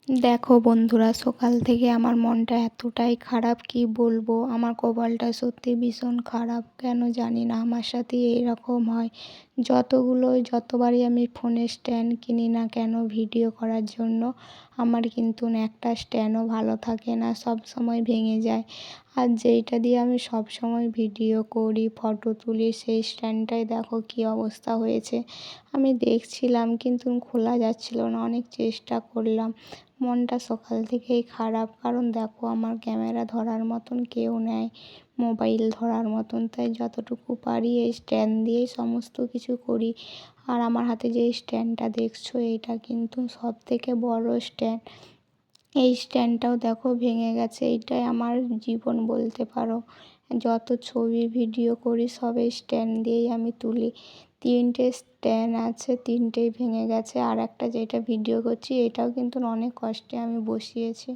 দেখো বন্ধুরা, সকাল থেকে আমার মনটা এতটাই খারাপ, কি বলবো। আমার কপালটা সত্যি ভীষণ খারাপ, কেন জানি না আমার সাথে এইরকম হয়। যতবারই আমি ফোনের স্ট্যান্ড কিনি না কেন ভিডিও করার জন্য, আমার কিন্তু একটা স্ট্যান্ডও ভালো থাকে না, সব সময় ভেঙে যায়। আর যেইটা দিয়ে আমি সব সময় ভিডিও করি, ফটো তুলি, সেই স্ট্যান্ডটাই দেখো কী অবস্থা হয়েছে। আমি দেখছিলাম কিন্তু খোলা যাচ্ছিল না, অনেক চেষ্টা করলাম। মনটা সকাল থেকেই খারাপ, কারণ দেখো আমার ক্যামেরা ধরার মতন কেউ নেই, মোবাইল ধরার মতন। তাই যতটুকু পারি এই স্ট্যান্ড দিয়েই সমস্ত কিছু করি। আর আমার হাতে যে স্ট্যান্ডটা দেখছো, এইটা কিন্তু সবথেকে বড় স্ট্যান্ড। এই স্ট্যান্ডটাও দেখো ভেঙে গেছে, এইটাই আমার জীবন বলতে পারো। যত ছবি ভিডিও করি সব এই স্ট্যান্ড দিয়েই আমি তুলি। 3টে স্ট্যান্ড আছে, 3টেই ভেঙে গেছে। আর একটা যেটা ভিডিও করছি এটাও কিন্তু অনেক কষ্টে আমি বসিয়েছি।